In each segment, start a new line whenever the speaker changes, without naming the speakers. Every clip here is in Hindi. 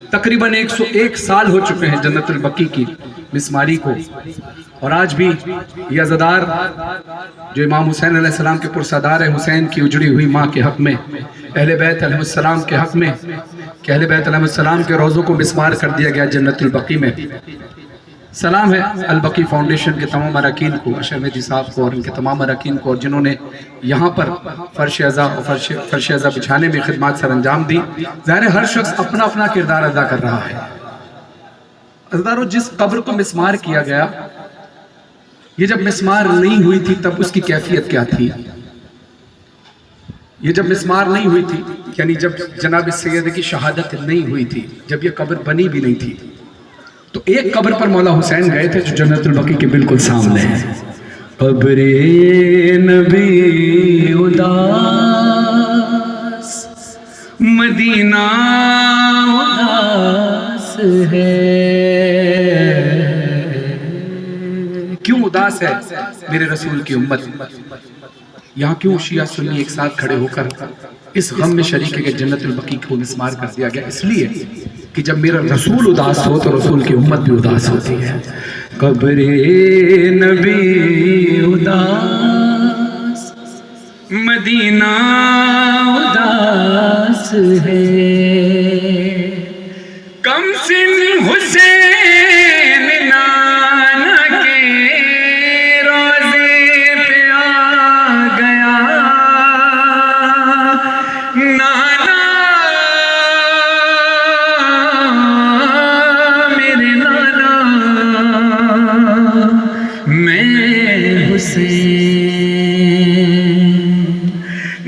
तकरीबन 101 साल हो चुके हैं जन्नतुल बकी की मिसमारी को, और आज भी ये अज़ादार जो इमाम हुसैन अलैहिस्सलाम के पुरसादार है, हुसैन की उजड़ी हुई माँ के हक़ में, अहले बैत अलैहिस्सलाम के हक़ में, कि अहले बैत अलैहिस्सलाम के रोज़ों को मिसमार कर दिया गया जन्नतुल बकी में। सलाम है अल बकी फाउंडेशन के तमाम अरकान को, अशर मेहदी साहब को और इनके तमाम अरकान को, और जिन्होंने यहाँ पर फ़र्श अज़ा और फ़र्श अज़ा बिछाने में खिदमत सर अंजाम दी। ज़ाहिर हर शख्स अपना अपना किरदार अदा कर रहा है। अज़दारों, जिस कब्र को मिसमार किया गया, ये जब मिसमार नहीं हुई थी तब उसकी कैफियत क्या थी? ये जब मिसमार नहीं हुई थी, यानी जब जनाब सैयद की शहादत नहीं हुई थी, जब ये कब्र बनी भी नहीं थी, तो एक कब्र पर मौला हुसैन गए थे जो जन्नतुल बकी के बिल्कुल सामने है। कब्रे नबी उदास, मदीना उदास है। क्यों उदास है मेरे रसूल की उम्मत? यहाँ क्यों शिया सुन्नी एक साथ खड़े होकर इस गम में शरीक है कि जन्नतुल बकी को मिसमार कर दिया गया? इसलिए कि जब मेरा रसूल उदास हो तो रसूल की उम्मत भी उदास होती है। कब्रे नबी उदास, मदीना उदास है। कम सिन हुसैन नाना के रोज़े पे आ गया, नाना मेरे नाना, मैं हुसैन।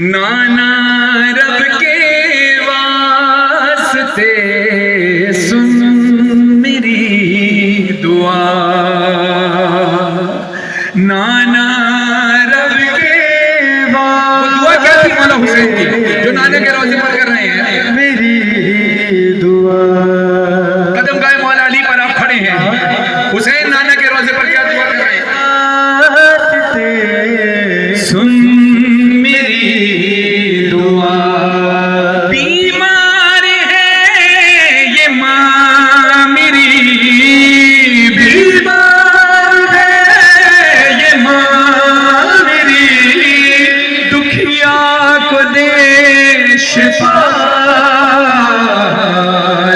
नाना रब के वास्ते सुन मेरी दुआ, नाना रब के दुआ क्या थी मौला हुसैन की जो नाना के रोज़े पर कर रहे हैं? मेरी दुआ। कदम गाए मौला अली पर आप खड़े हैं, हुसैन नाना के रोज़े पर क्या दुआ कर रहे हैं? सुन मेरी दुआ। बीमार है ये माँ मेरी, बीमार है ये माँ मेरी, दुखिया को दे शिफा,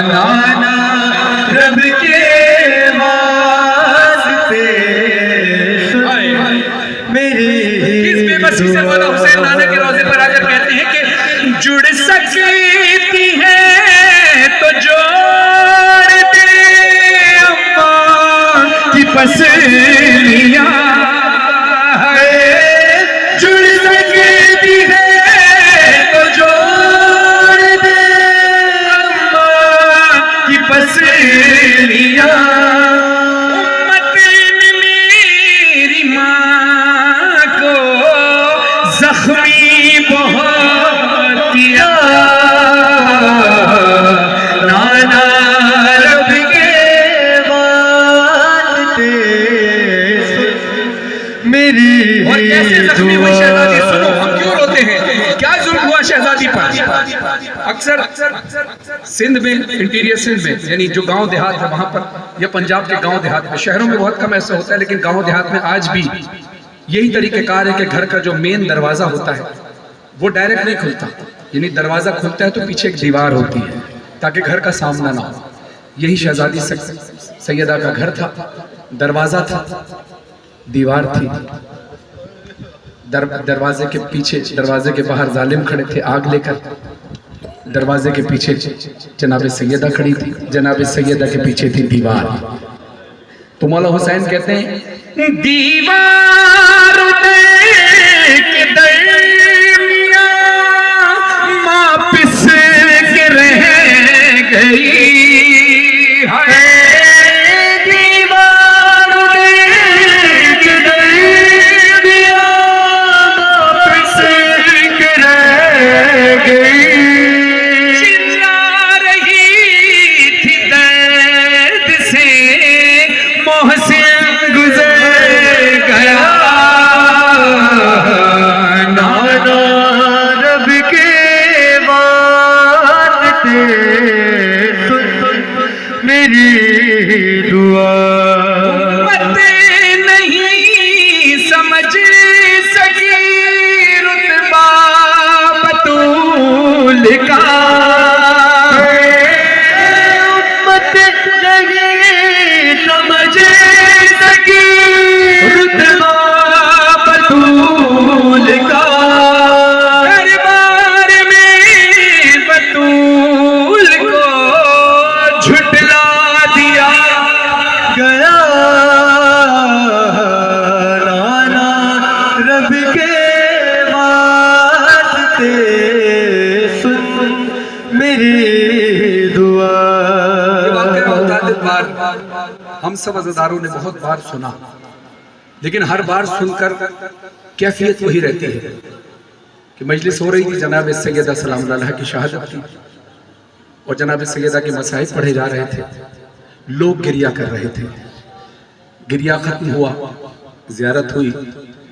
नाना रब के वास्ते मेरी। किस बेबसी से मौला हुसैन नाना के रोज़े पर आकर कहते हैं कि जुड़ सकती है तो जोड़ दे अम्मा की पसलियां, जुड़ सकती है तो जोड़ दे अम्मा की पसलियां। उम्मत ने मेरी माँ को जख्मी बहुत किया, नाना रब के वास्ते मेरी। और कैसे जख्मी हुई शहजादी, सुनो हम क्यों रोते हैं, क्या जुल्म हुआ शहजादी पर? अक्सर सिंध में, इंटीरियर सिंध में, यानी जो गांव देहात है वहां पर, या पंजाब के गांव देहात में, शहरों में बहुत कम ऐसा होता है, लेकिन गांव देहात में आज भी यही तरीक़ेकार है कि घर का जो मेन दरवाजा होता है वो डायरेक्ट नहीं खुलता, यानी दरवाजा खुलता है तो पीछे एक दीवार होती है ताकि घर का सामना ना हो। यही शहजादी सैयदा का घर था, दरवाजा था, दीवार थी। दरवाजे के पीछे, दरवाजे के बाहर जालिम खड़े थे आग लेकर, दरवाजे के पीछे जनाब सैयदा खड़ी थी, जनाब सैयदा के पीछे थी दीवार। तो मौला हुसैन कहते हैं दीवार के दरमियां माँ पिस के रह गई है, दीवार के दरमियां माँ पिस के रह गई, चिल्ला रही थी दर्द से मोहसिन गुजर गया, नाना रब के वास्ते
मेरी दुआ।
नहीं समझ सकी रुतबा बतूल का,
उम्मत नहीं समझ सकी रुतबा बतूल का।
दरबार में बतूल को झुटला दिया
गया नाना रब के वास्ते सुन मेरी दुआ।
ये वाक़या मुतादिद बार हम सब अज़ादारों ने बहुत बार सुना, लेकिन हर बार सुनकर कैफियत वही रहती है कि मजलिस हो रही थी, जनाब सैयदा सलामुल्लाह अलैहा की शहादत थी और जनाब सैयदा के मसाइब पढ़े जा रहे थे, लोग गिरिया कर रहे थे। गिरिया खत्म हुआ, ज़ियारत हुई,